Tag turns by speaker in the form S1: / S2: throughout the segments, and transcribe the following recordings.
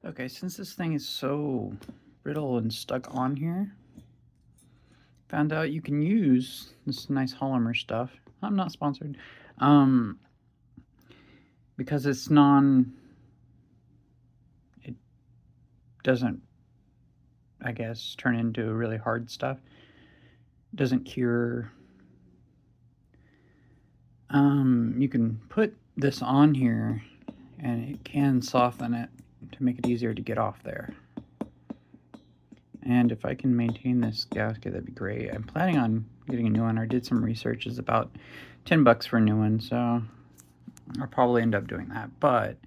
S1: Okay, since this thing is so brittle and stuck on here, found out you can use this nice Polymer stuff. I'm not sponsored. Because it's it doesn't, I guess, turn into really hard stuff. It doesn't cure. You can put this on here and it can soften it to make it easier to get off there. And if I can maintain this gasket, that'd be great. I'm planning on getting a new one. I did some research. It's about 10 bucks for a new one, so I'll probably end up doing that. But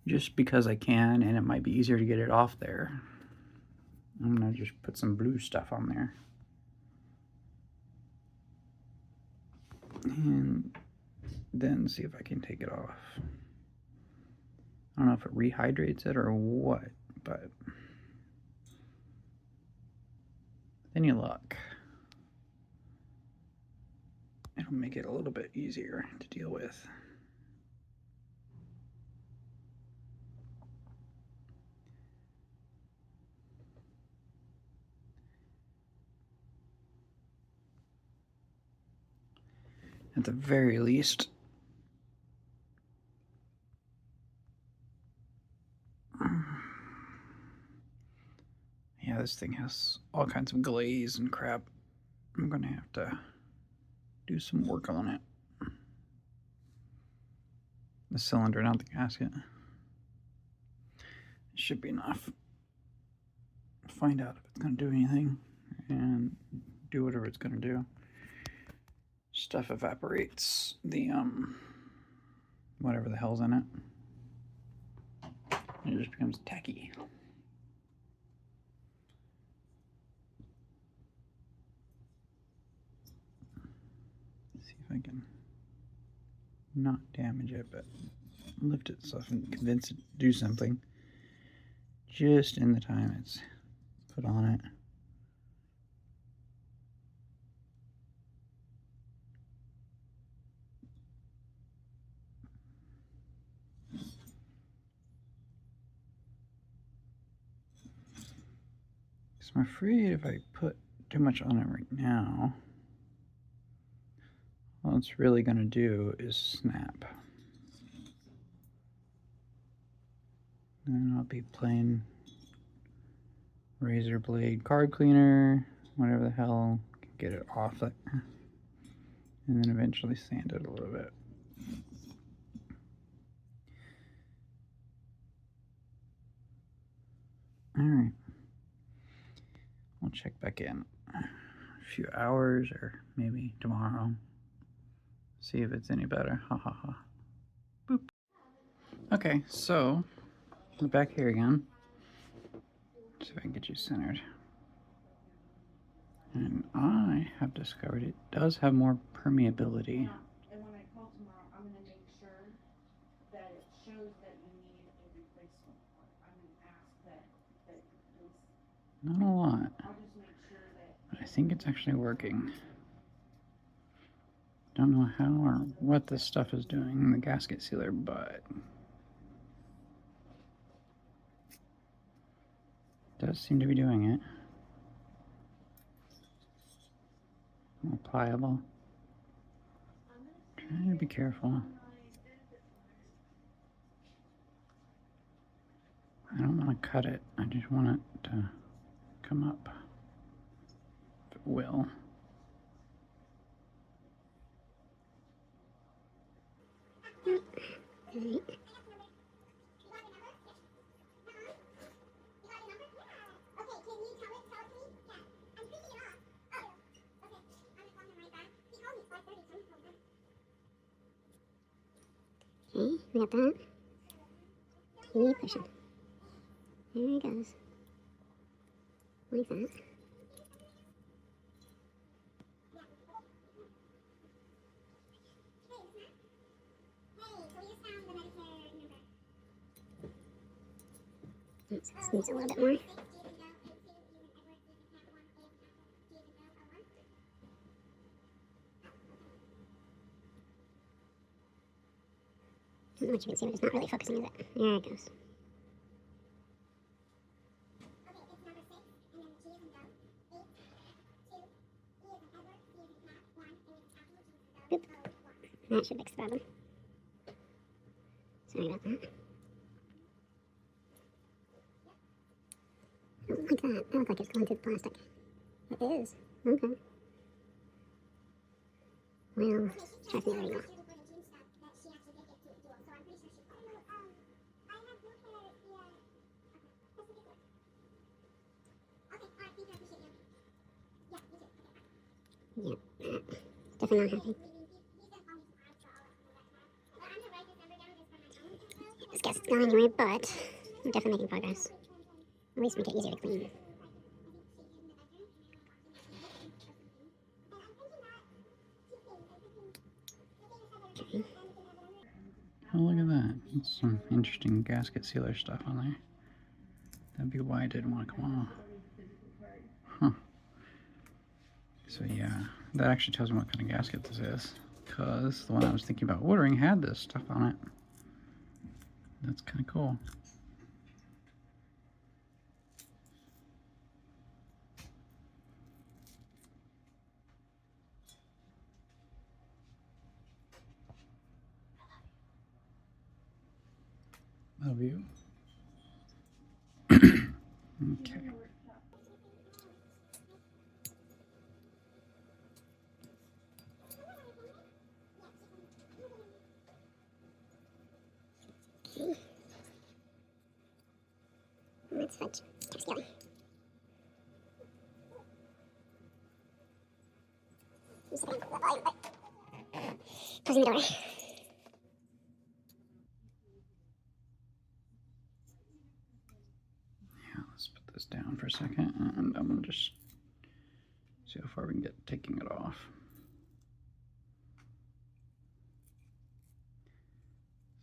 S1: just because I can, and it might be easier to get it off there, I'm gonna just put some blue stuff on there. And then see if I can take it off. I don't know if it rehydrates it or what, but with any luck, it'll make it a little bit easier to deal with. At the very least, yeah, this thing has all kinds of glaze and crap. I'm gonna have to do some work on it. The cylinder, not the gasket. It should be enough. Find out if it's gonna do anything and do whatever it's gonna do. Stuff evaporates the whatever the hell's in it. It just becomes tacky. Let's see if I can not damage it, but lift it so I can convince it to do something just in the time it's put on it. So I'm afraid if I put too much on it right now, all it's really going to do is snap. And I'll be plain razor blade card cleaner, whatever the hell, get it off it, and then eventually sand it a little bit. Alright. We'll check back in a few hours or maybe tomorrow. See if it's any better. Ha ha ha. Boop. Okay, so we're back here again. See if I can get you centered. And I have discovered it does have more permeability.
S2: And when I call tomorrow, I'm going to make sure that it shows that you need a replacement part. I'm going to ask that please.
S1: Not a lot.
S2: I'll just make sure that.
S1: But I think it's actually working. Don't know how or what this stuff is doing in the gasket sealer, but it does seem to be doing it. More pliable. Trying to be careful. I don't want to cut it. I just want it to come up. If it will.
S3: Okay, we got that. Keep pushing. There he goes. Like that. Oops, this needs a little bit more. I don't know what you can see, but it's not really focusing, is it? There it goes. That should fix the problem. Sorry about that. I don't like that. That looks like it's going through the plastic. It is. Okay. Well, trust me, I already know. Yep. Definitely not happy. This gets gone anyway, but we're definitely making progress. At least make it easier to clean. Okay.
S1: Oh, look at that. That's some interesting gasket sealer stuff on there. That'd be why I didn't want to come off. Huh. So yeah, that actually tells me what kind of gasket this is, because the one I was thinking about ordering had this stuff on it. That's kind of cool. Love you. Okay.
S3: Let's fudge. Stop scaling. Closing the door.
S1: Yeah, let's put this down for a second, and I'm gonna just see how far we can get taking it off.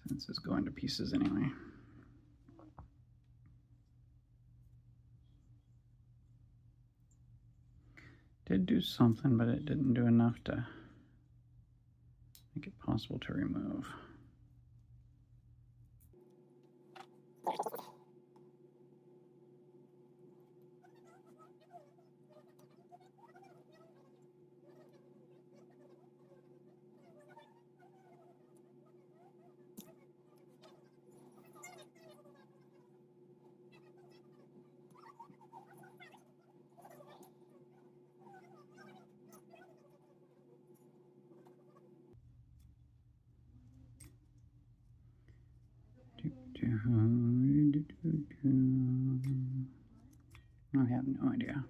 S1: Since it's going to pieces anyway. Did do something, but it didn't do enough to make it possible to remove. I have no idea.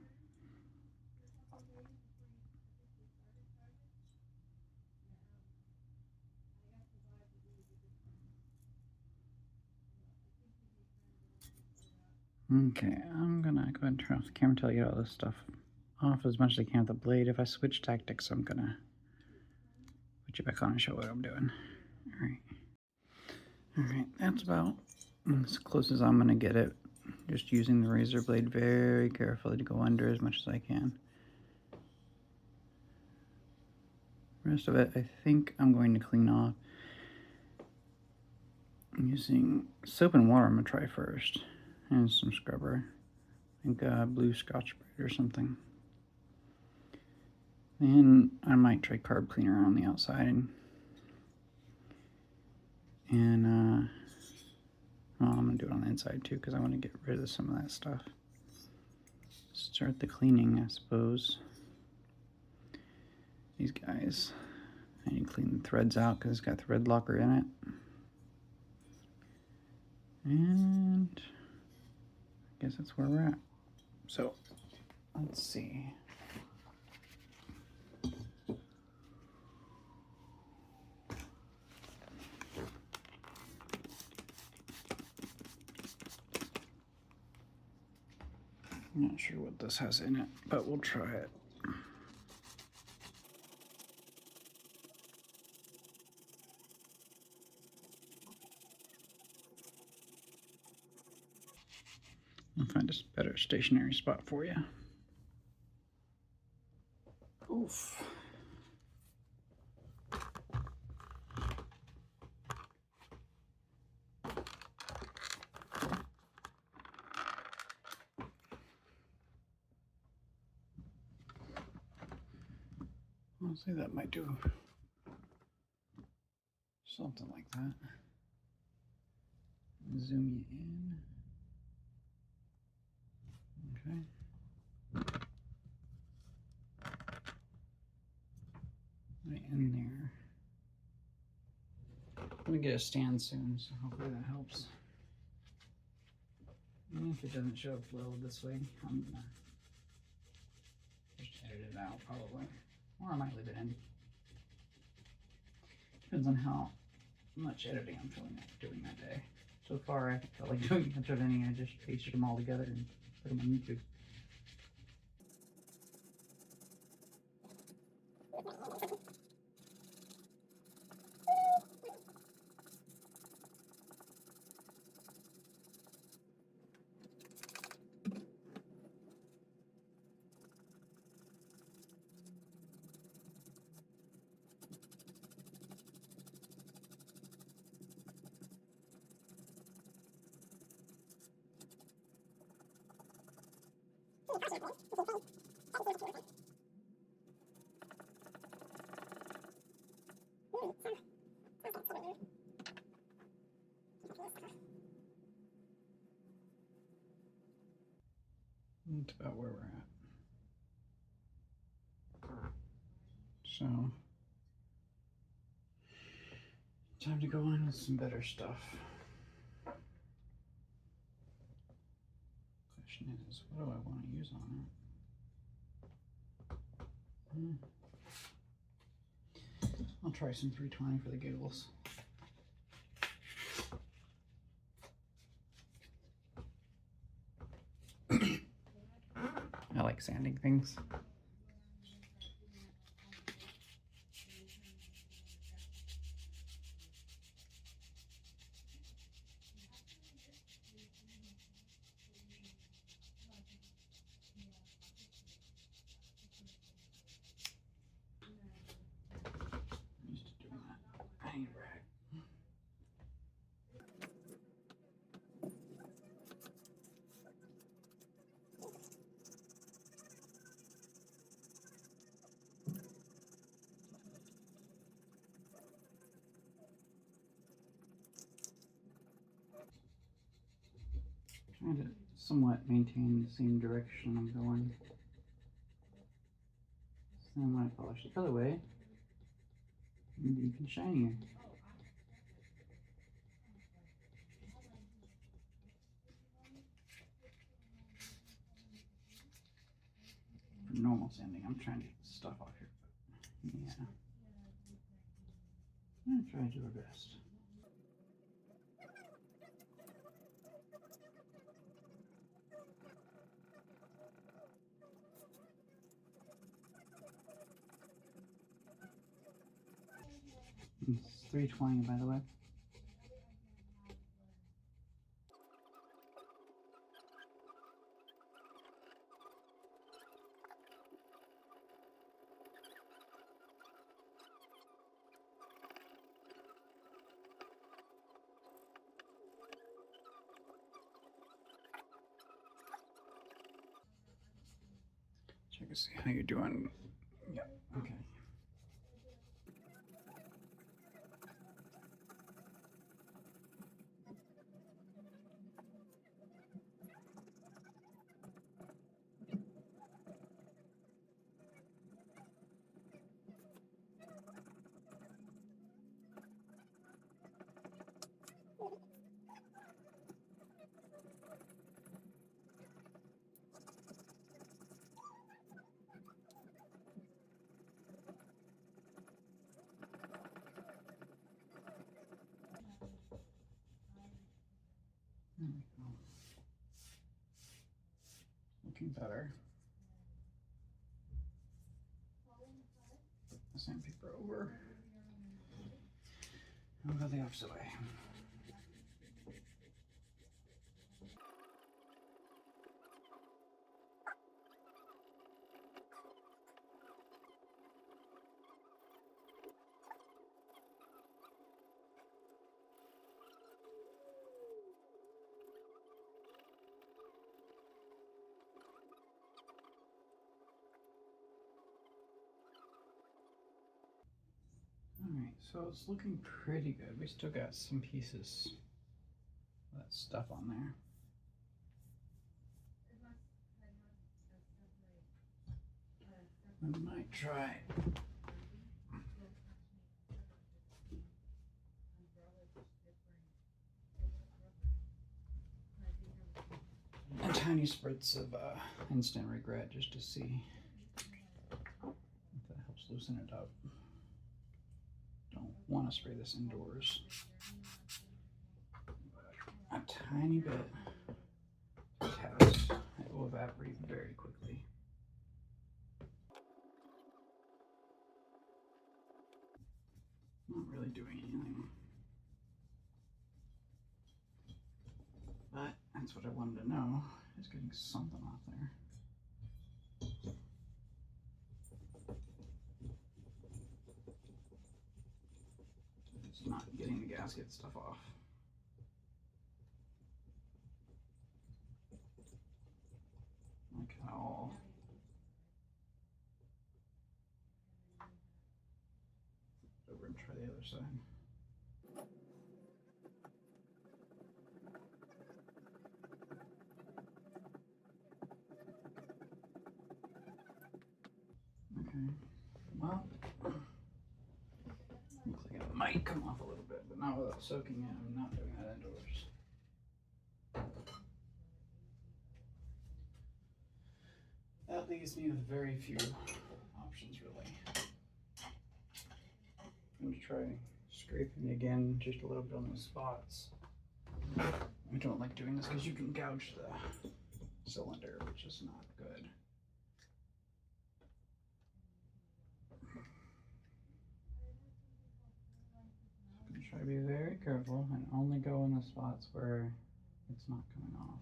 S1: Okay, I'm gonna go ahead and turn off the camera until I get all this stuff off as much as I can with the blade. If I switch tactics, I'm gonna put you back on and show what I'm doing. Alright, that's about as close as I'm gonna get it. Just using the razor blade very carefully to go under as much as I can. The rest of it, I think I'm going to clean off using soap and water. I'm gonna try first, and some scrubber. I think blue Scotch Brite or something. And I might try carb cleaner on the outside. And well, I'm gonna do it on the inside too, because I want to get rid of some of that stuff. Start the cleaning, I suppose. These guys, I need to clean the threads out because it's got thread locker in it. And I guess that's where we're at. So let's see. I'm not sure what this has in it, but we'll try it. I'll find a better stationary spot for you. Oof. I'll say that might do. Something like that. Zoom you in. Okay. Right in there. I'm gonna get a stand soon, so hopefully that helps. And if it doesn't show up well this way, I'm gonna just edit it out probably. Or I might leave it in. Depends on how much editing I'm feeling like doing that day. So far, I haven't felt like doing much editing. I just pasted them all together and put them on YouTube. That's about where we're at. So, time to go in with some better stuff. Question is, what do I want to use on it? I'll try some 320 for the giggles. I like sanding things. I'm used to doing that. I need a rag. Trying to somewhat maintain the same direction I'm going. So then when I polish the other way, maybe even shinier. For normal sanding, I'm trying to get stuff off here, but yeah. I'm gonna try to do our best. It's 320, by the way. Check to see how you're doing. Yep, okay. There we go. Looking better. Put the sandpaper over. I'll go the opposite way. Alright, So it's looking pretty good. We still got some pieces of that stuff on there. I might try a tiny spritz of instant regret just to see if that helps loosen it up. Don't want to spray this indoors. But a tiny bit test. It will evaporate very quickly. Not really doing anything. But that's what I wanted to know, is getting something off there. It's not getting the gasket stuff off. Like how over and try the other side. Okay, well, looks like it might come off a little bit, but not without soaking it. I'm not doing that indoors. That leaves me with very few options, really. I'm going to try scraping again just a little bit on those spots. I don't like doing this because you can gouge the cylinder, which is not good. I'm going to try to be very careful and only go in the spots where it's not coming off.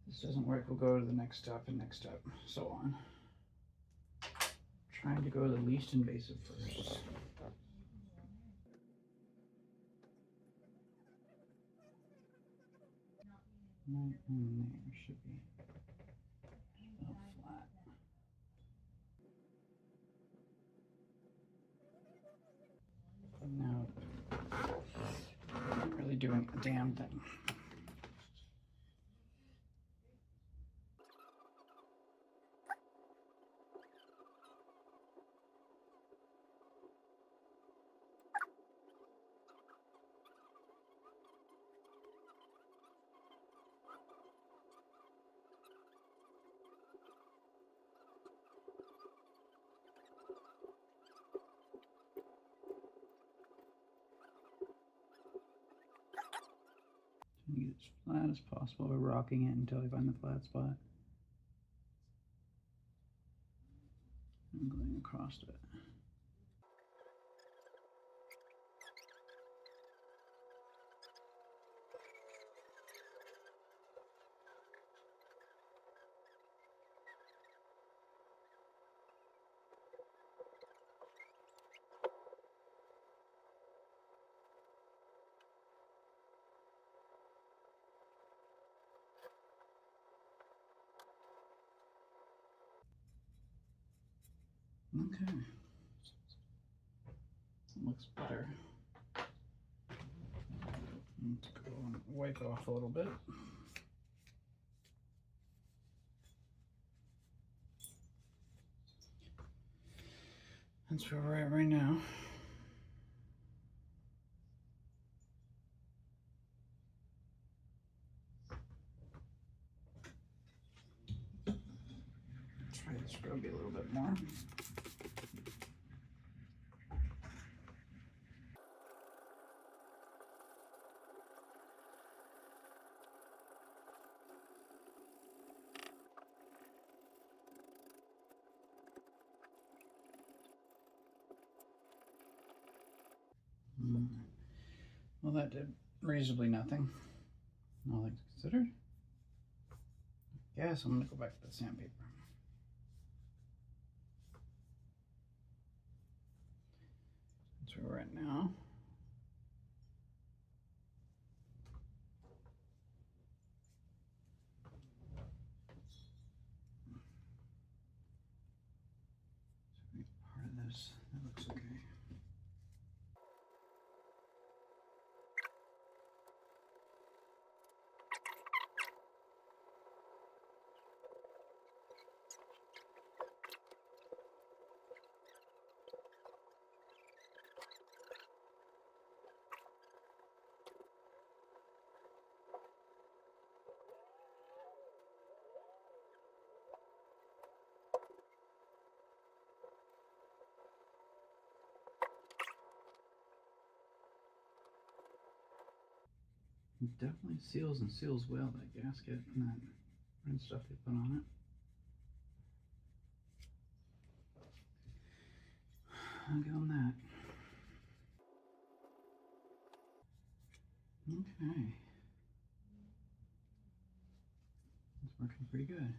S1: If this doesn't work, we'll go to the next step and next step, so on. Trying to go the least invasive first. Right in there should be about flat. Now, not really doing a damn thing. Get it as flat as possible. We're rocking it until I find the flat spot. I'm going across it. Okay. Looks better. Let's go and wipe it off a little bit. That's where we're at right now. Try to scrub you a little bit more. Well, that did reasonably nothing. All things considered. Yes, I'm gonna go back to the sandpaper. That's where we're at now. That looks okay. It definitely seals and seals well, that gasket and that red stuff they put on it. I'll give them that. Okay. It's working pretty good.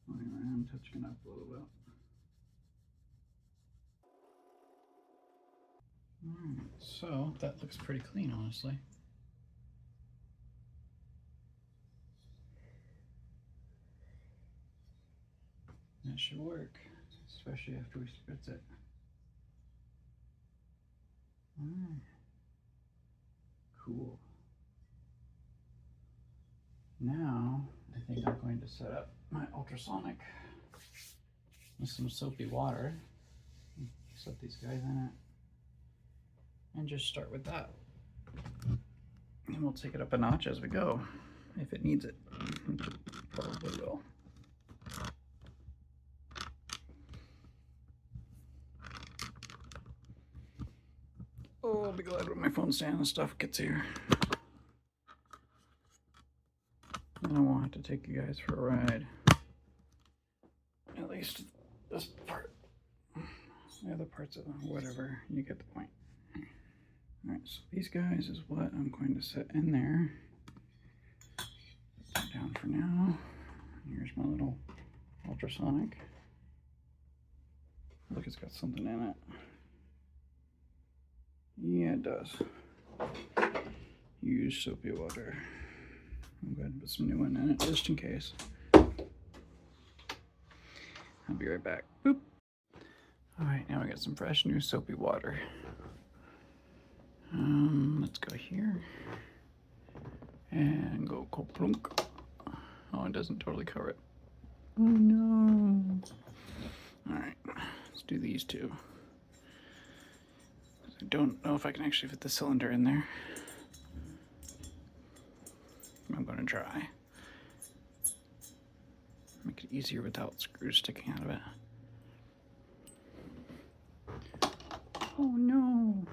S1: I'm touching it up a little bit. Alright, so that looks pretty clean, honestly. That should work, especially after we spritz it. Alright. Cool. Now, I think I'm going to set up my ultrasonic with some soapy water. Set these guys in it. And just start with that. And we'll take it up a notch as we go, if it needs it. Probably will. Oh, I'll be glad when my phone stand and stuff gets here. And I won't have to take you guys for a ride. At least this part. The other parts of whatever, you get the point. Alright, so these guys is what I'm going to set in there. Put that down for now. Here's my little ultrasonic. Look, it's got something in it. Yeah, it does. Use soapy water. I'm going to put some new one in it just in case. I'll be right back. Boop. Alright, now we got some fresh new soapy water. Let's go here. And go plunk. Oh, it doesn't totally cover it. Oh no. Alright, let's do these two. I don't know if I can actually fit the cylinder in there. I'm gonna try. Make it easier without screws sticking out of it. Oh no.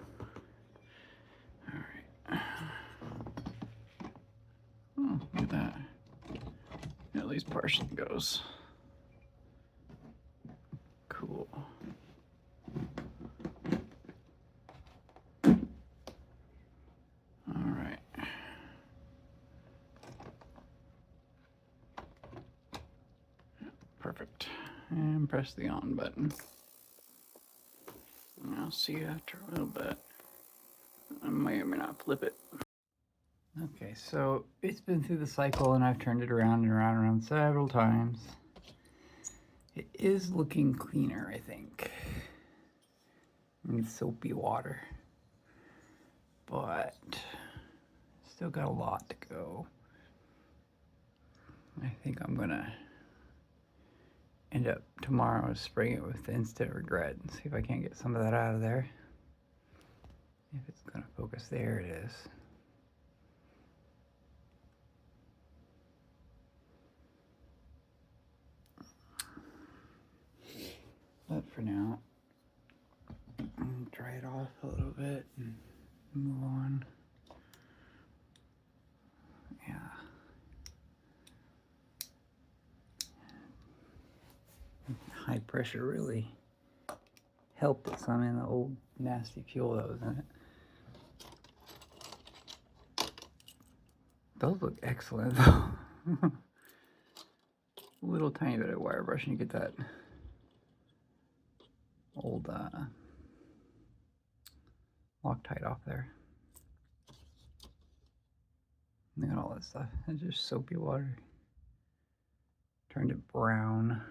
S1: Alright. Oh, look at that. At least partially goes. Cool. Alright. Perfect. And press the on button. And I'll see you after a little bit. I may or may not flip it. Okay, so it's been through the cycle and I've turned it around and around and around several times. It is looking cleaner, I think. And soapy water. But still got a lot to go. I think I'm gonna end up tomorrow spraying it with Instant Regret and see if I can't get some of that out of there. If it's gonna focus, there it is. But for now, dry it off a little bit and move on. Yeah. High pressure really helped with some in the old nasty fuel that was in it. Those look excellent though. Little tiny bit of wire brush and you get that old Loctite off there. Look at all that stuff. It's just soapy water. turned it brown.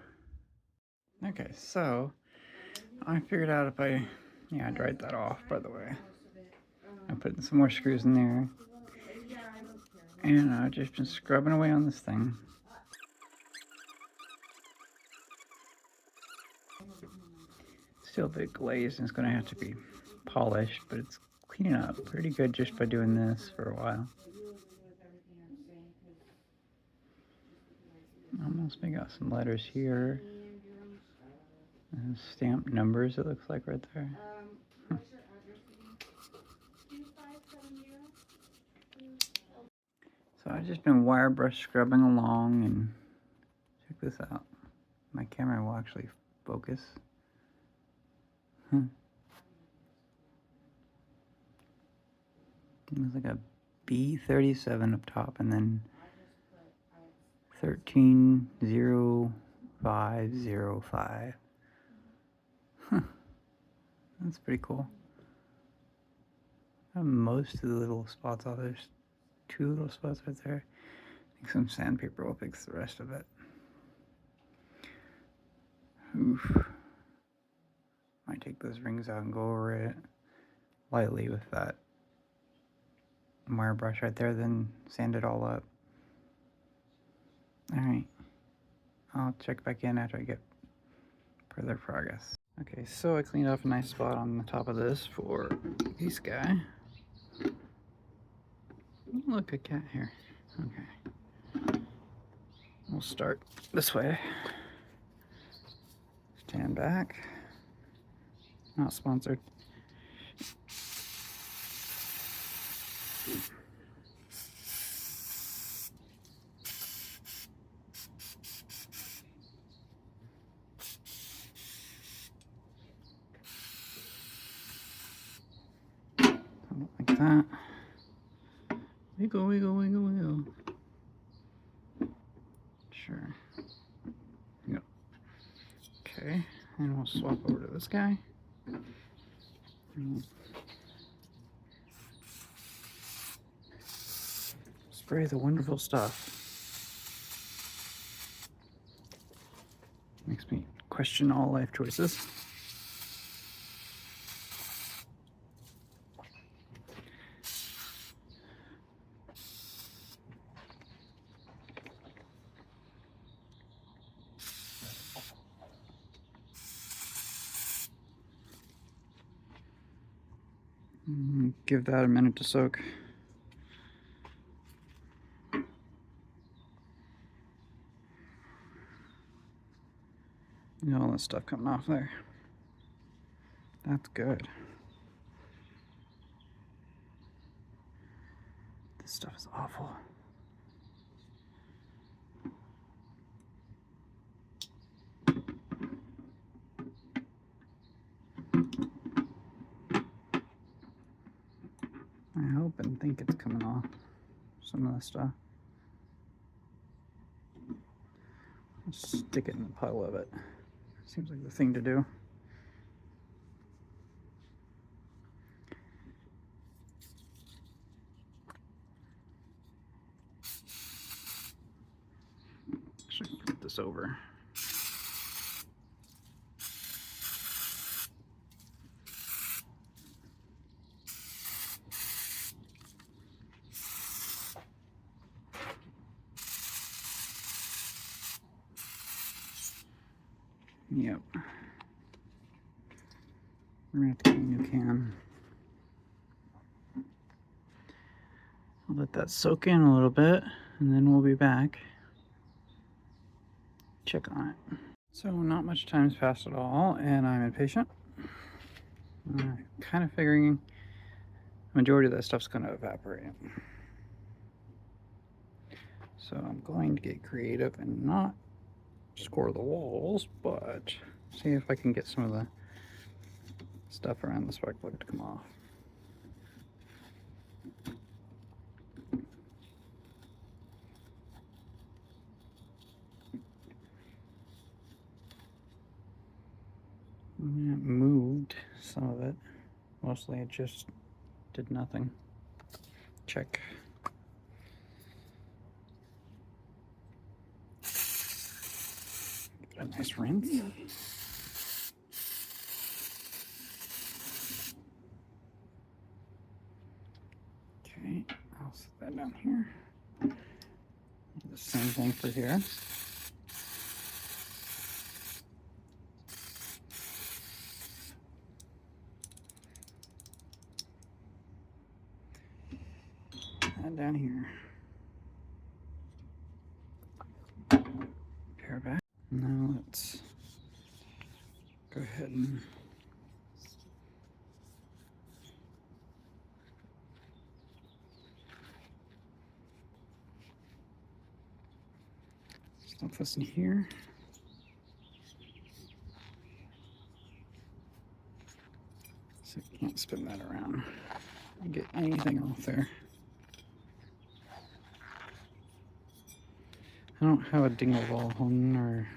S1: Okay, so I figured out if I, yeah, I dried that off, by the way. I put some more screws in there, and I've just been scrubbing away on this thing. Still a bit glazed, and it's going to have to be polished, but it's cleaning up pretty good just by doing this for a while. Almost, we got some letters here. And stamped numbers, it looks like right there.
S2: What's your address again? 2570?
S1: So I've just been wire brush scrubbing along, and check this out. My camera will actually focus. There's like a B37 up top, and then 130505. That's pretty cool. Most of the little spots off. There's 2 little spots right there. I think some sandpaper will fix the rest of it. Oof. Might take those rings out and go over it lightly with that wire brush right there, then sand it all up. Alright. I'll check back in after I get further progress. Okay, so I cleaned off a nice spot on the top of this for this guy. Look, a cat here. Okay. We'll start this way. Stand back. Not sponsored. Like that. Wiggle, wiggle, wiggle, wiggle. Sure. Yep. Okay, and we'll swap over to this guy. Spray the wonderful stuff. Makes me question all life choices. Give that a minute to soak. You know, all that stuff coming off there. That's good. This stuff is awful. I hope and think it's coming off some of the stuff. Just stick it in the pile of it. Seems like the thing to do. Actually, put this over. Yep. We're gonna have to get a new can. I'll let that soak in a little bit, and then we'll be back. Check on it. So not much time's passed at all, and I'm impatient. I'm kind of figuring the majority of that stuff's going to evaporate. So I'm going to get creative and not score the walls, but see if I can get some of the stuff around the spark plug to come off. It moved some of it. Mostly it just did nothing. Check. Nice rinse. Okay, I'll set that down here. The same thing for here. And down here. Pair back. Now let's go ahead and stuff this in here. So I can't spin that around and get anything off there. I don't have a dingle ball hone or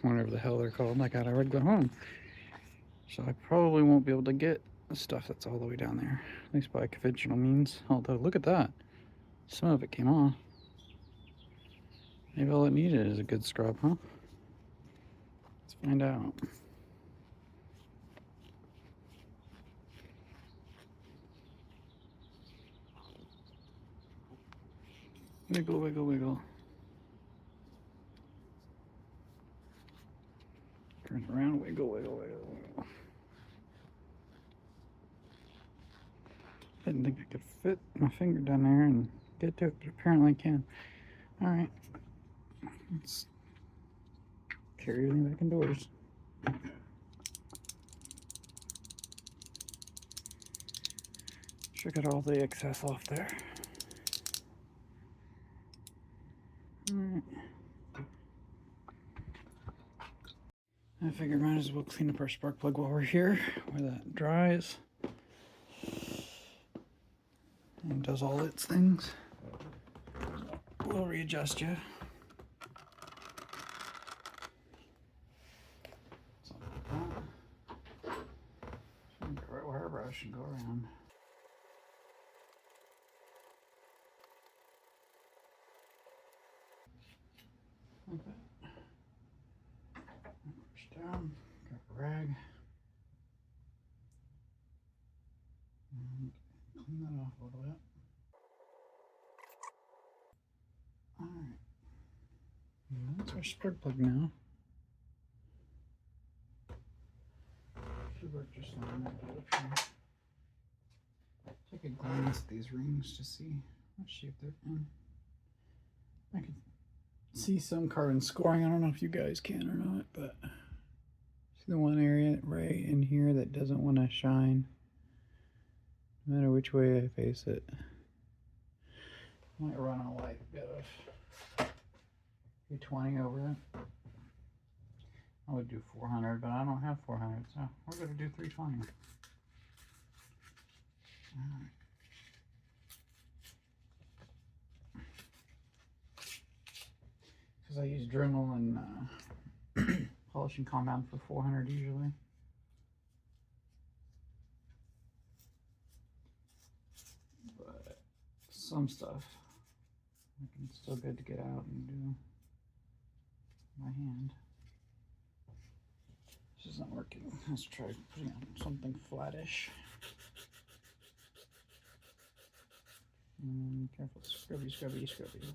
S1: whatever the hell they're called. I got a regular hone. So I probably won't be able to get the stuff that's all the way down there, at least by conventional means. Although, look at that. Some of it came off. Maybe all it needed is a good scrub, huh? Let's find out. Wiggle, wiggle, wiggle. Turn around, wiggle, wiggle, wiggle, wiggle. Didn't think I could fit my finger down there and get to it, but apparently I can. Alright. Let's carry everything back indoors. Should get all the excess off there. Alright. I figured might as well clean up our spark plug while we're here, where that dries and does all its things. We'll readjust you. Something like that. Get the right wire brush and go around. Like that. Push down, grab a rag, and clean that off a little bit. Alright, that's our spark plug now. Should work just fine. Take a glance at these rings to see what shape they're in. I can see some carbon scoring. I don't know if you guys can or not, but see the one area right in here that doesn't want to shine, no matter which way I face it. I might run a light bit of 320 over it. I would do 400, but I don't have 400, so we're going to do 320. Alright. Because I use Dremel and polishing compound for 400 usually. But some stuff I can still good to get out and do by hand. This isn't working. Let's try putting on something flattish. Careful, scrubby, scrubby, scrubby.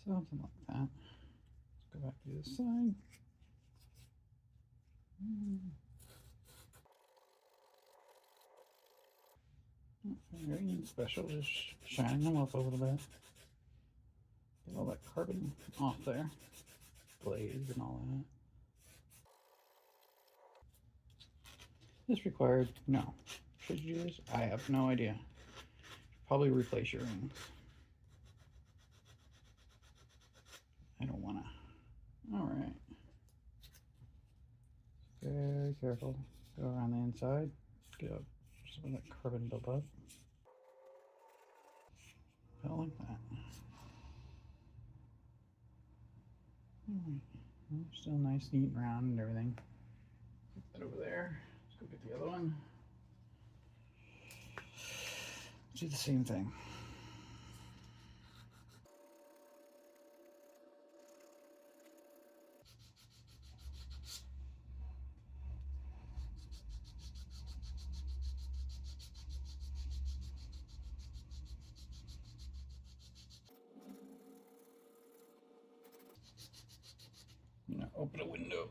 S1: Something like that. Let's go back to this side. Nothing special, just shining them up a little bit. Get all that carbon off there. Glaze and all that. This required, no. Should you do this? I have no idea. Probably replace your rings. I don't wanna. Alright. Very careful. Go around the inside. Get up some of that carbon built up. Felt like that. Alright. Still nice, neat, and round and everything. Put that over there. Let's go get the other one. Do the same thing. I'm gonna open a window.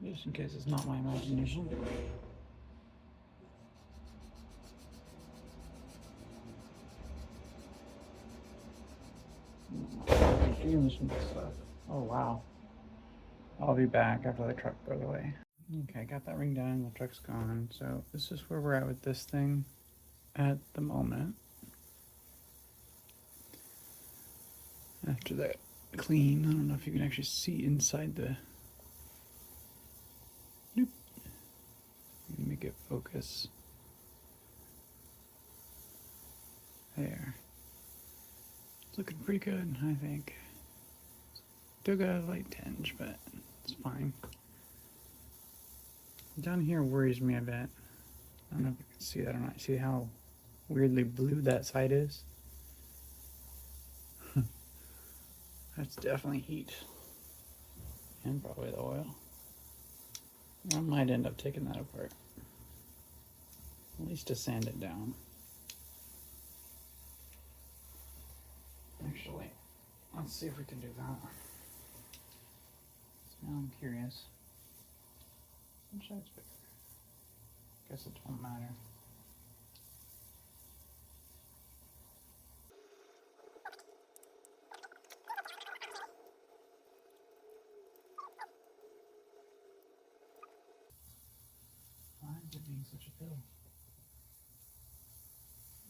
S1: Just in case it's not my imagination. Oh wow. I'll be back after the truck goes away. Okay, got that ring done, the truck's gone. So this is where we're at with this thing at the moment. After that clean, I don't know if you can actually see inside the... Nope. Let me make it focus. There. It's looking pretty good, I think. Still got a light tinge, but it's fine. Down here worries me a bit. I don't know if you can see that or not. See how weirdly blue that side is? That's definitely heat. And probably the oil. I might end up taking that apart. At least to sand it down. Actually, let's see if we can do that. So now I'm curious. Which side's bigger? Guess it won't matter. Why is it being such a pill?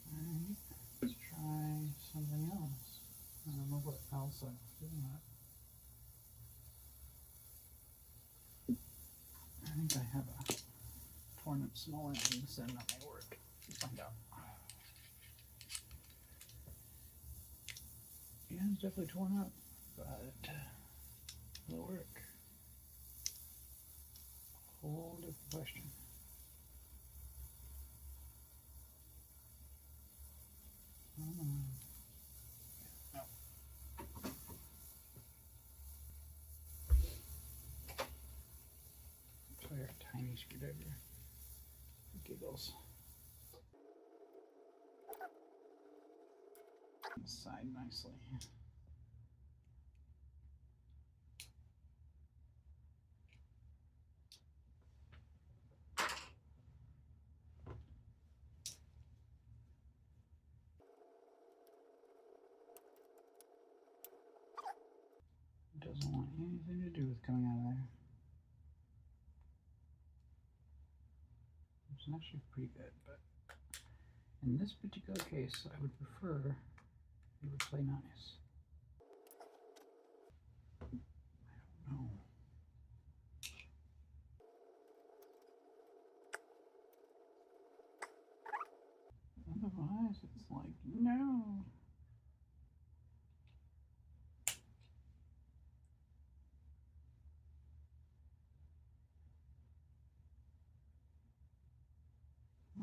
S1: Alright, let's try something else. I don't know what else I'm doing that. I think I have a torn up small end in the center that may work. Let's find out. Yeah, it's definitely torn up, but will it work? Whole different question. No. Try a tiny screwdriver. Giggles. Side nicely. Doesn't want anything to do with coming out of there. It's actually pretty good, but in this particular case, I would prefer it would play nice. I don't know. Otherwise, it's like, no.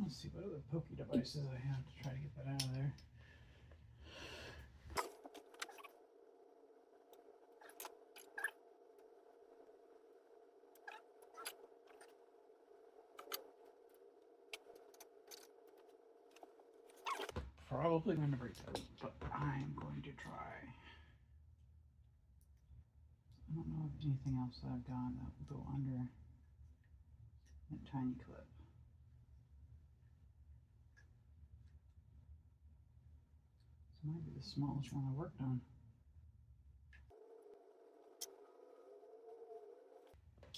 S1: Let's see what other pokey devices I have to try to get that out of there. Probably going to break that, but I'm going to try. I don't know of anything else that I've got that will go under that tiny clip. This might be the smallest one I worked on.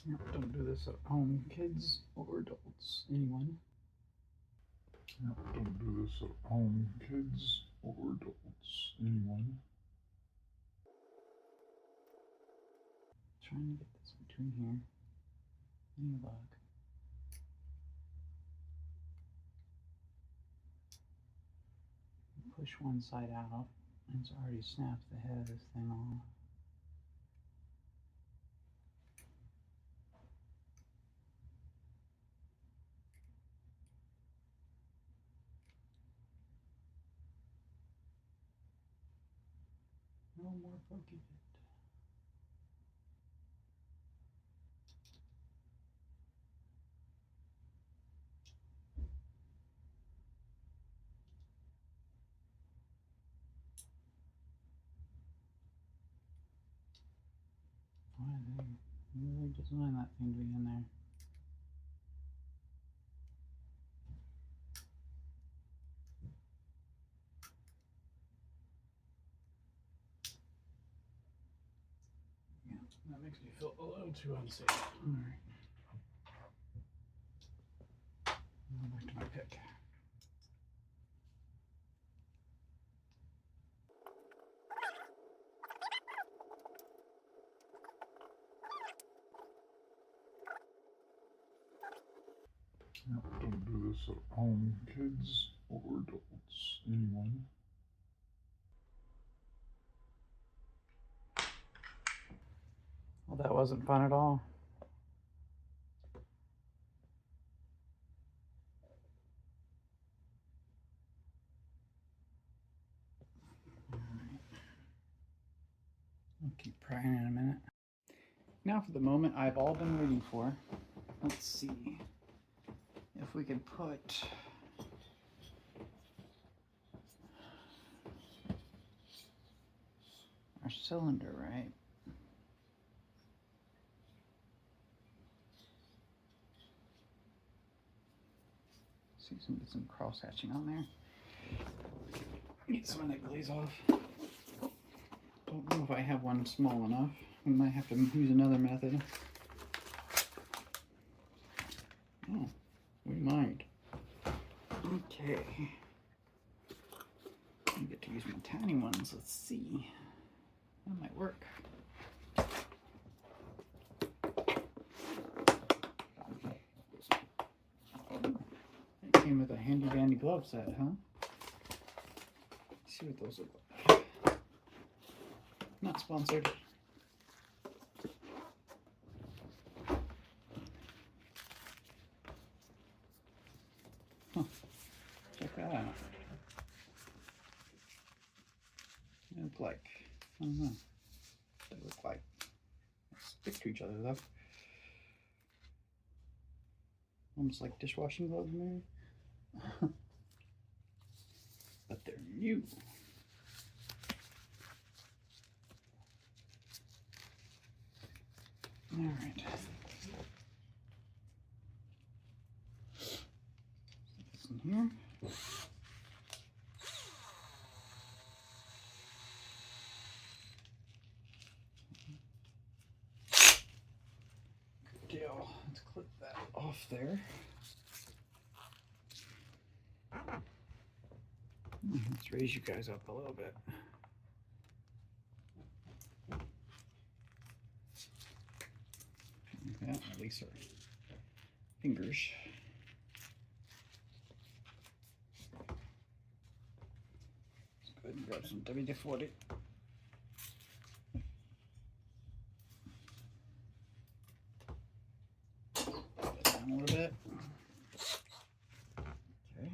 S1: Yep, don't do this at home, kids or adults. Anyone?
S4: Yep, don't do this at home, kids or adults. Anyone?
S1: Trying to get this between here. Any luck? Push one side out, and it's already snapped the head of this thing off. No more pokey bit. Really designed that thing to be in there. Yeah, that makes me feel a little too unsafe. Alright. Back to my pick.
S4: Yep, don't do this at home, kids or adults, anyone.
S1: Well, that wasn't fun at all. I'll keep prying in a minute. Now for the moment I've all been waiting for. Let's see if we can put our cylinder right. See some cross hatching on there. Get some of that glaze off. Don't know if I have one small enough. We might have to use another method. Oh, we might. Okay. I get to use my tiny ones. Let's see. That might work. It came with a handy dandy glove set, huh? Let's see what those look like. Not sponsored. Huh. Check that out. They look like, I don't know. They look like they stick to each other though. Almost like dishwashing gloves, maybe. But they're new. All right. This in here. Good deal. Let's clip that off there. Let's raise you guys up a little bit. Like that, at least our fingers. Let's go ahead and grab some WD-40. Put that down a little bit. Okay.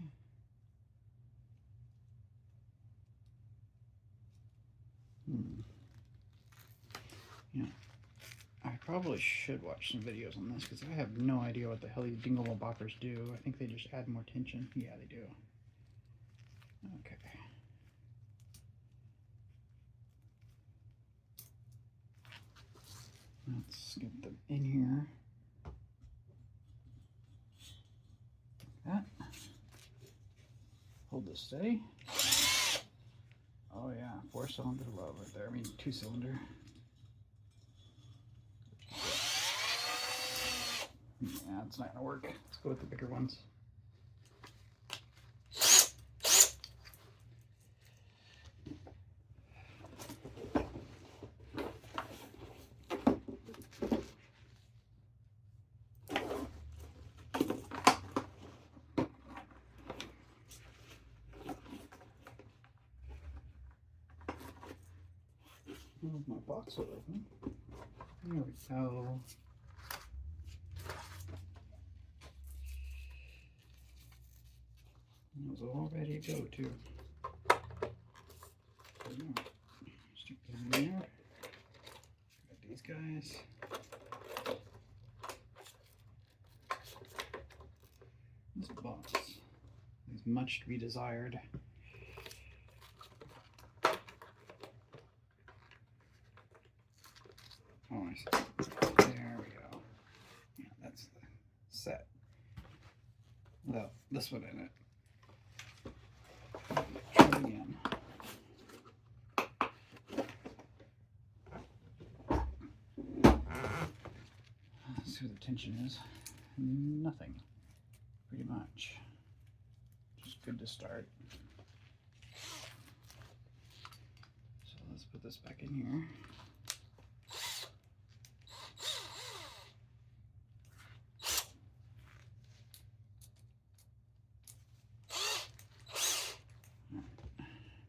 S1: Yeah. I probably should watch some videos on this because I have no idea what the hell these dingleable boppers do. I think they just add more tension. Yeah, they do. Okay. Let's get them in here. Like that. Hold this steady. Oh yeah, 4-cylinder love right there. I mean 2-cylinder. Yeah, it's not gonna work. Let's go with the bigger ones. Move my box will open. There we go. Those are all ready to go too. Stick that in there. Got these guys. This box is much to be desired. Oh, I see. this one in it. Try it again. Let's see what the tension is. Nothing, pretty much. Just good to start. So let's put this back in here.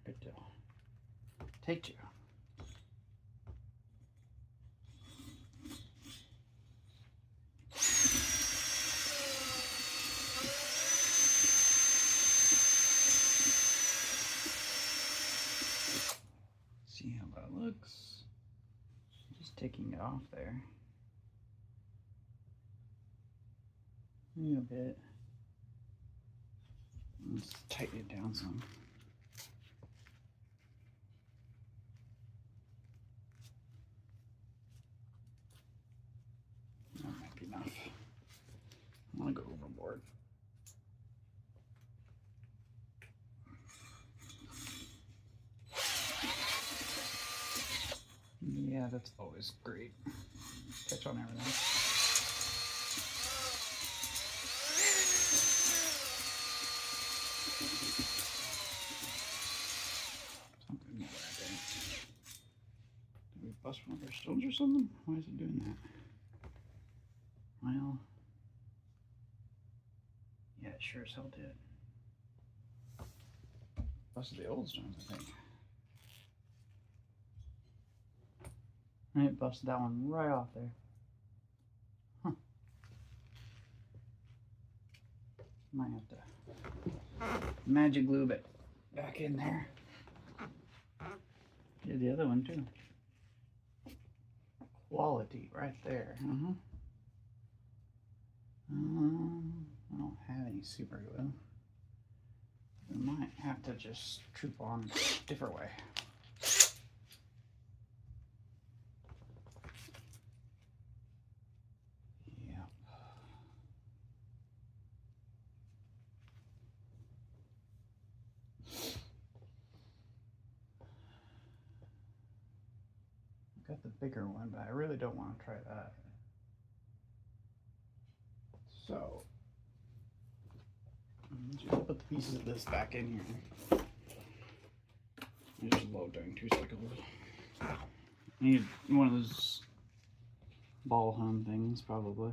S1: Good deal. Take two. See how that looks. Just taking it off there. A little bit. Let's tighten it down some. That might be enough. I want to go overboard. Yeah, that's always great. Catch on everything. Something more right there. Did we bust one of our stones or something? Why is it doing that? Well, yeah, it sure as hell did. Busted the old stones, I think. And it busted that one right off there. Huh. Might have to magic glue it back in there. Did the other one too. Quality right there. I don't have any super glue. We might have to just troop on a different way. Yep. Got the bigger one, but I really don't want to try that. So, just put the pieces of this back in here. I just load during 2 seconds. I need one of those ball home things, probably.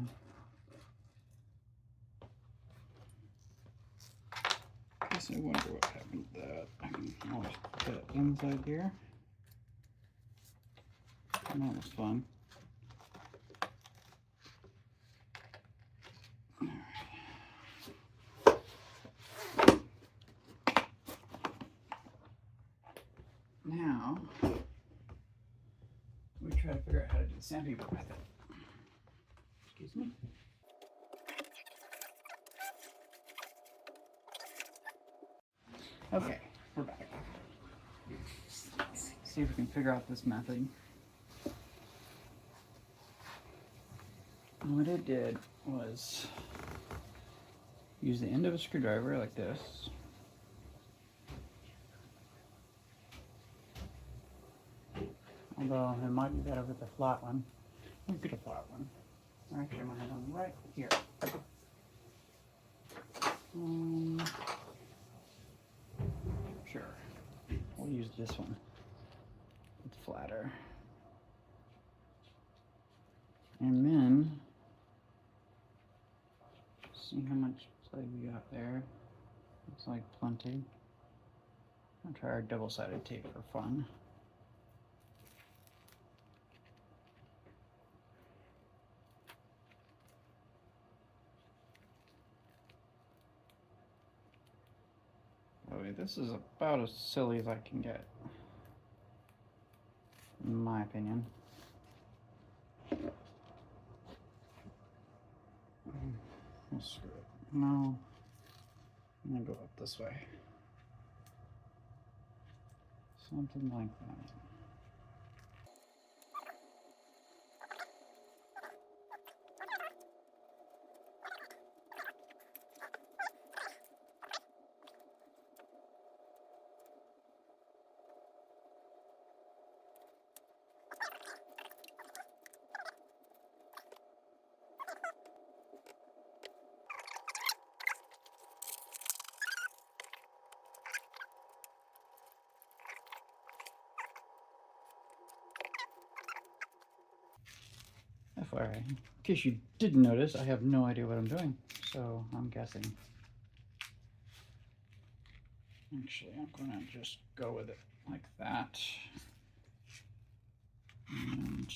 S1: Guess I wonder what happened to that. I can always put that inside here. That was fun. Now, we try to figure out how to do the sandpaper method. Excuse me. Okay, we're back. Let's see if we can figure out this method. And what it did was use the end of a screwdriver like this. Although it might be better with a flat one. We'll get a flat one. Or actually, I might have one right here. Sure. We'll use this one. It's flatter. And then, see how much play we got there. Looks like plenty. I'll try our double-sided tape for fun. This is about as silly as I can get, in my opinion. We'll screw it. No, I'm gonna go up this way. Something like that. FYI. In case you didn't notice, I have no idea what I'm doing, so I'm guessing. Actually, I'm gonna just go with it like that. And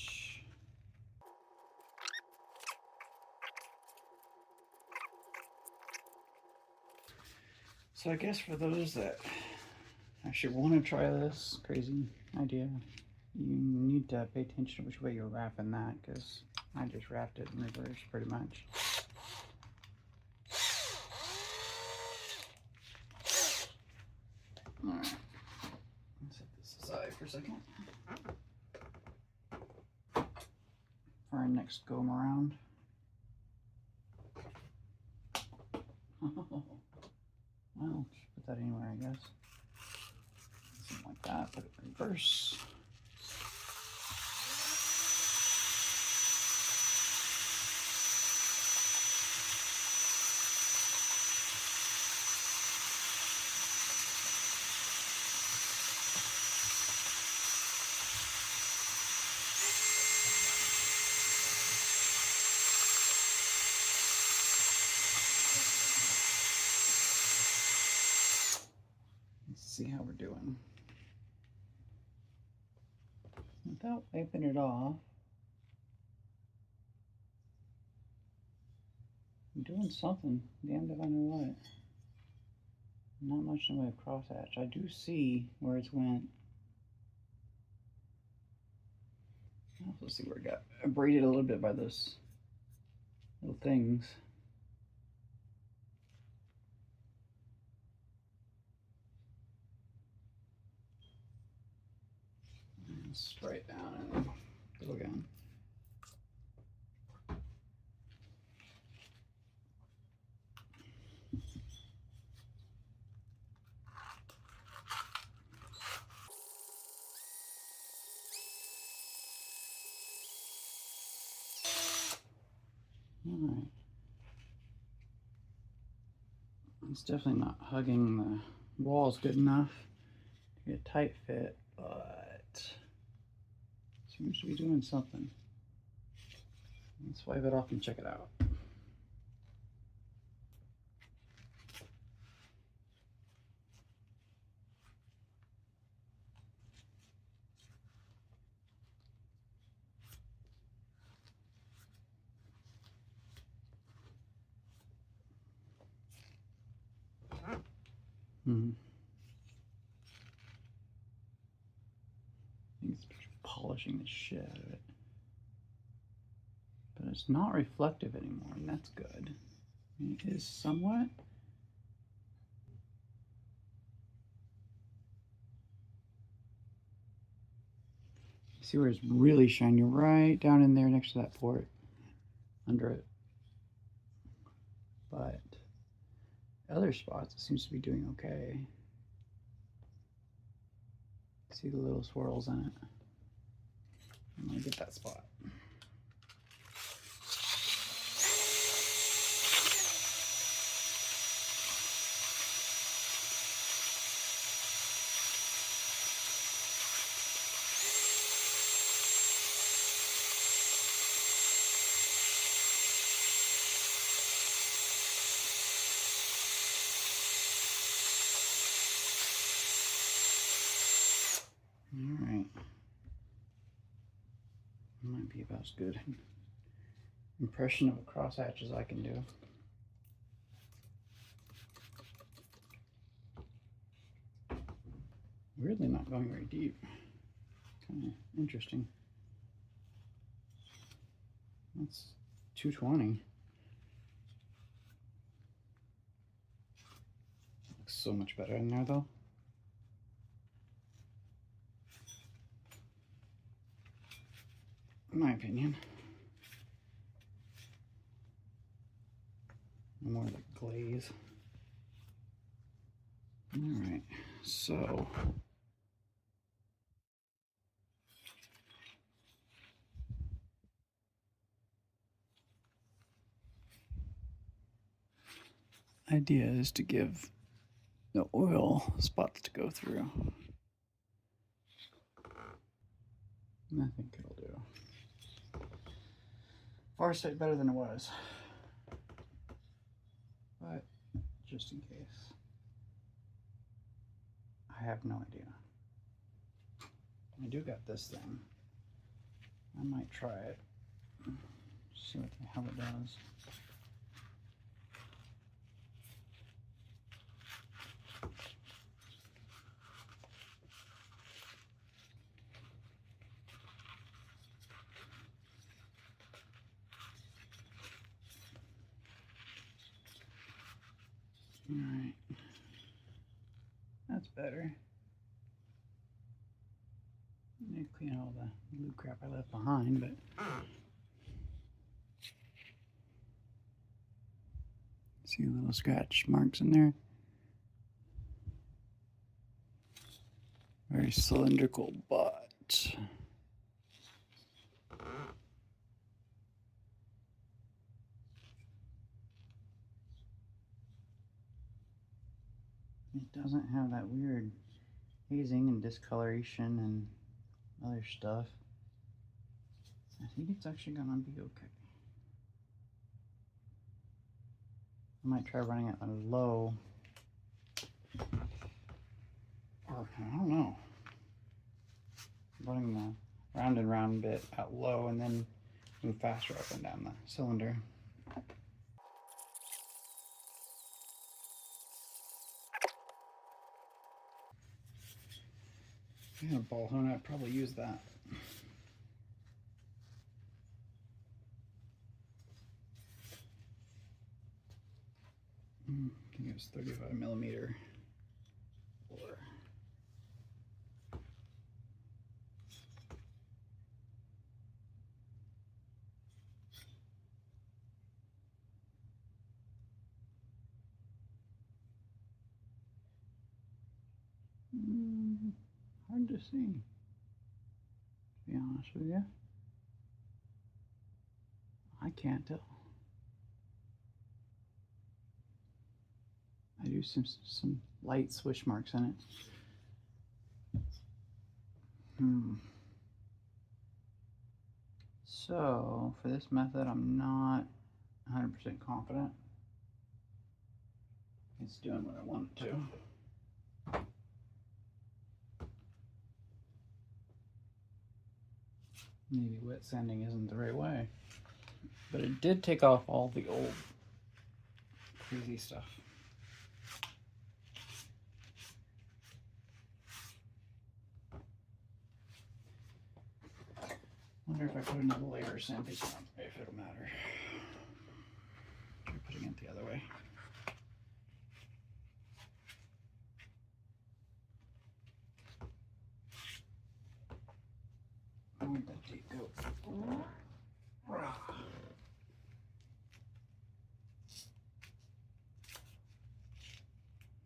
S1: so I guess for those that actually want to try this crazy idea, you need to pay attention to which way you're wrapping that, because I just wrapped it in reverse pretty much. Alright, let's set this aside for a second. For our next go around. Well, just put that anywhere, I guess. Something like that, put it in reverse. Let's see how we're doing. Without wiping it off, I'm doing something. Damned if I know what. Not much in the way of crosshatch. I do see where it's went. I also see where it got abraded a little bit by those little things. And spray it down and go again. Alright. It's definitely not hugging the walls good enough to get a tight fit, but seems to be doing something. Let's wipe it off and check it out. I think it's polishing the shit out of it. But it's not reflective anymore, and that's good. I mean, it is somewhat. See where it's really shining? Right down in there next to that port. Under it. But other spots, it seems to be doing okay. See the little swirls in it. I'm gonna get that spot. Alright. Might be about as good impression of a crosshatch as I can do. Weirdly not going very deep. Kind of interesting. That's 220. Looks so much better in there though. In my opinion. More like glaze. Alright, so idea is to give the oil spots to go through. I think it'll do. far sight better than it was. But just in case, I have no idea. I do got this thing. I might try it. See what the hell it does. Alright. That's better. I need to clean all the blue crap I left behind, but see little scratch marks in there. Very cylindrical butt. It doesn't have that weird hazing and discoloration and other stuff. I think it's actually gonna be okay. I might try running it on low. Or, I don't know. Running the round and round bit at low and then move faster up and down the cylinder. If I had a ball hone, I'd probably use that. I think it was 35 millimeter. Or hard to see, to be honest with you. I can't tell. I do some light swish marks in it. So for this method, I'm not 100% confident it's doing what I want it to. Maybe wet sanding isn't the right way, but it did take off all the old crazy stuff. Wonder if I put another layer of sandpaper on, if it'll matter. Try putting it the other way. Where'd that tape go?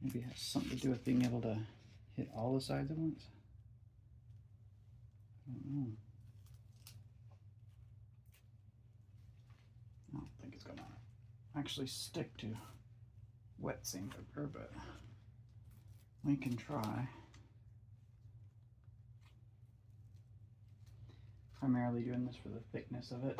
S1: Maybe it has something to do with being able to hit all the sides at once. I don't know. I don't think it's gonna actually stick to wet sandpaper, but we can try. Primarily doing this for the thickness of it.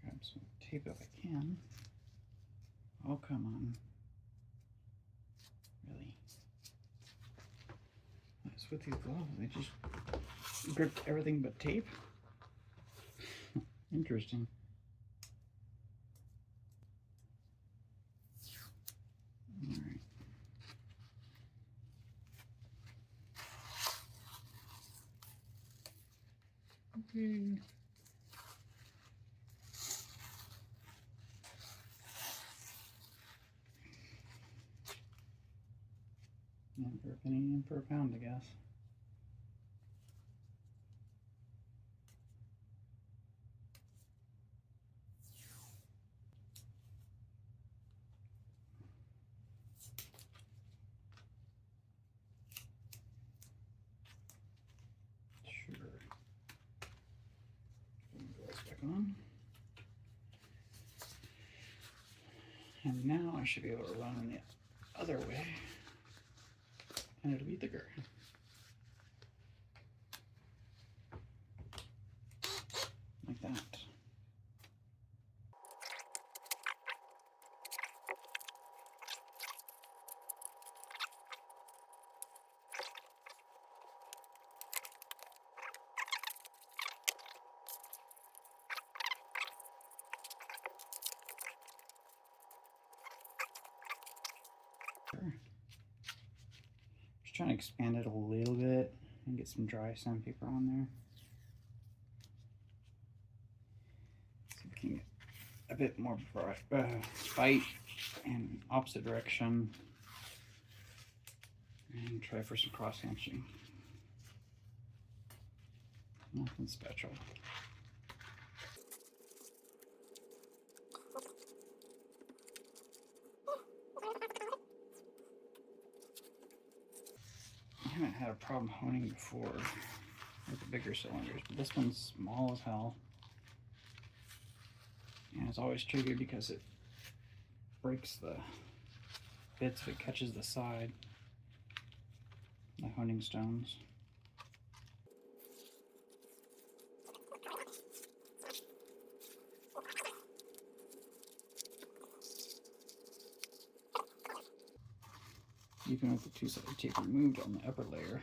S1: Grab some tape if I can. Oh, come on. Really? What's with these gloves? They just gripped everything but tape? Interesting. All right. Okay. And for a penny and for a pound, I guess. Sure. Put my gloves back on. And now I should be able to run in the other way, and it'll be thicker. Like that. Just trying to expand it a little bit and get some dry sandpaper on there. So we can get a bit more bite and opposite direction, and try for some cross hatching. Nothing special. I haven't had a problem honing before with the bigger cylinders, but this one's small as hell. And it's always triggered because it breaks the bits if it catches the side, the honing stones. Even with the two-sided tape removed on the upper layer.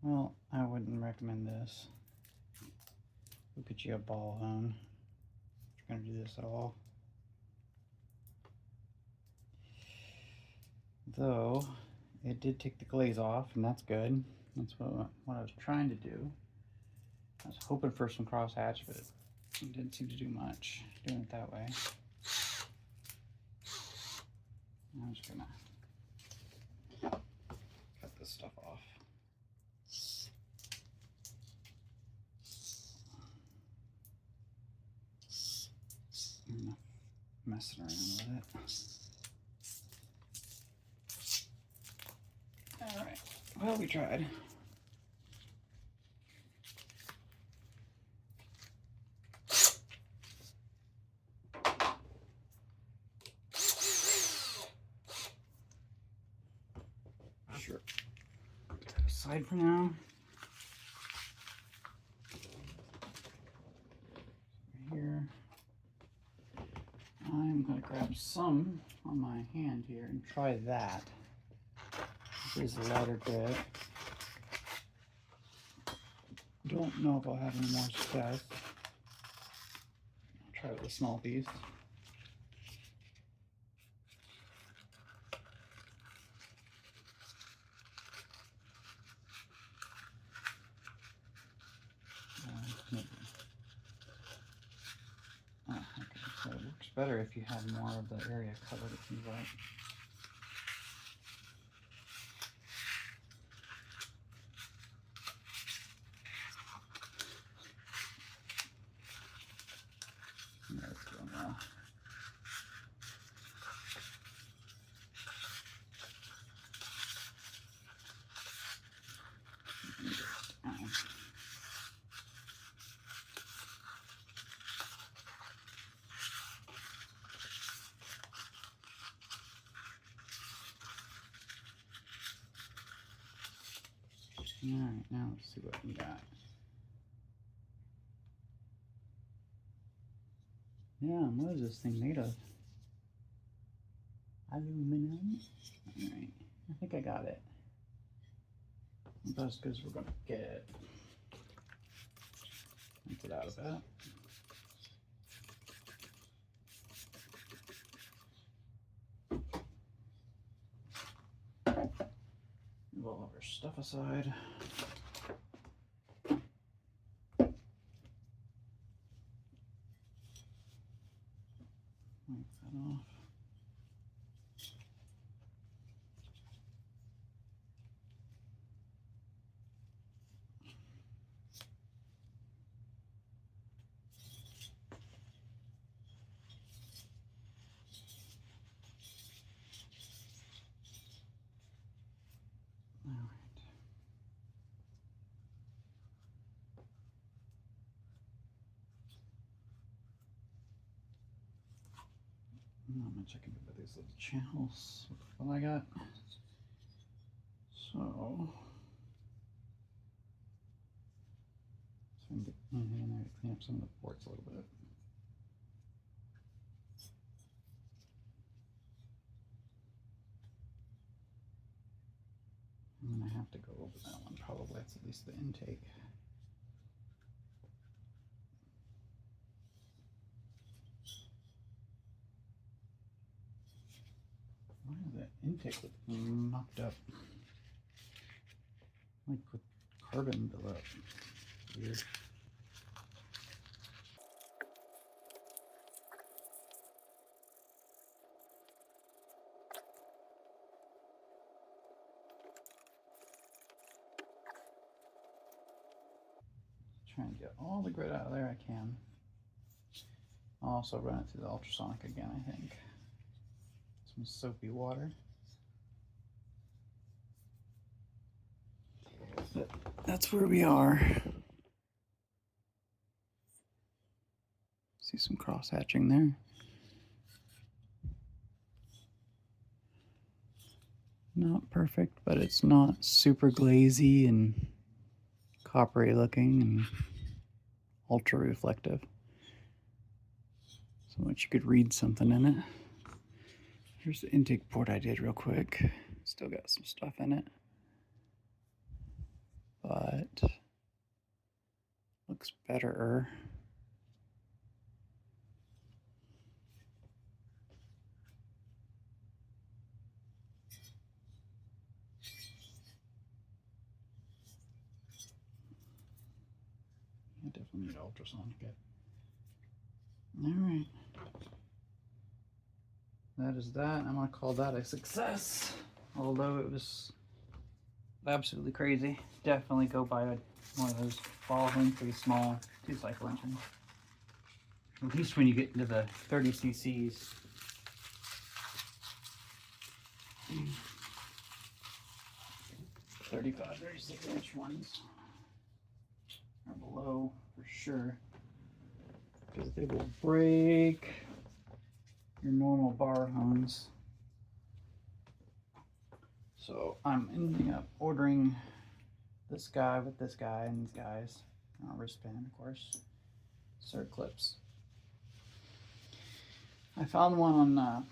S1: Well, I wouldn't recommend this. Look at you, a ball hone. If you're gonna do this at all. Though, it did take the glaze off, and that's good. That's what I was trying to do. I was hoping for some crosshatch, but it didn't seem to do much doing it that way. I'm just gonna cut this stuff off. I'm messing around with it. Alright, well, we tried. Sure. Put that aside for now. Here. I'm going to grab some on my hand here and try that. This is a lighter bit. Don't know if I'll have any more success. I'll try with a small piece. Maybe. Oh, okay, so it works better if you have more of the area covered, it seems like. Yeah, it's going well. Alright, now let's see what we got. Yeah, what is this thing made of? Aluminum? Alright, I think I got it. About as good as we're gonna get. Let's get out of that. Move all of our stuff aside. Wipe that off. I'm gonna check into these little channels. What I got. So I'm get in there to clean up some of the ports a little bit. I'm gonna have to go over that one probably. That's at least the intake. Why does that intake look knocked up? Like with carbon buildup. Weird. Trying to get all the grit out of there I can. I'll also run it through the ultrasonic again, I think. Some soapy water. But that's where we are. See some cross hatching there. Not perfect, but it's not super glazy and coppery looking and ultra reflective. So much you could read something in it. Here's the intake port I did real quick. Still got some stuff in it, but looks better. I definitely need ultrasonic it. All right. That is that. I'm gonna call that a success. Although it was absolutely crazy. Definitely go buy one of those ball things, pretty small 2-cycle engine. At least when you get into the 30 cc's. 35, 36 inch ones are below for sure. Because they will break your normal bar hones. So I'm ending up ordering this guy with this guy and these guys. Wristband, of course. Cert clips. I found one on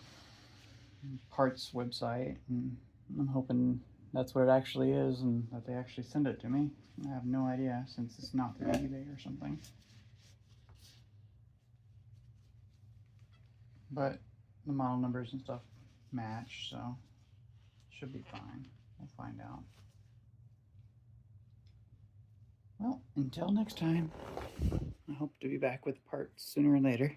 S1: Parts website, and I'm hoping that's what it actually is and that they actually send it to me. I have no idea since it's not through eBay or something. But the model numbers and stuff match, so should be fine. We'll find out. Well, until next time, I hope to be back with parts sooner or later.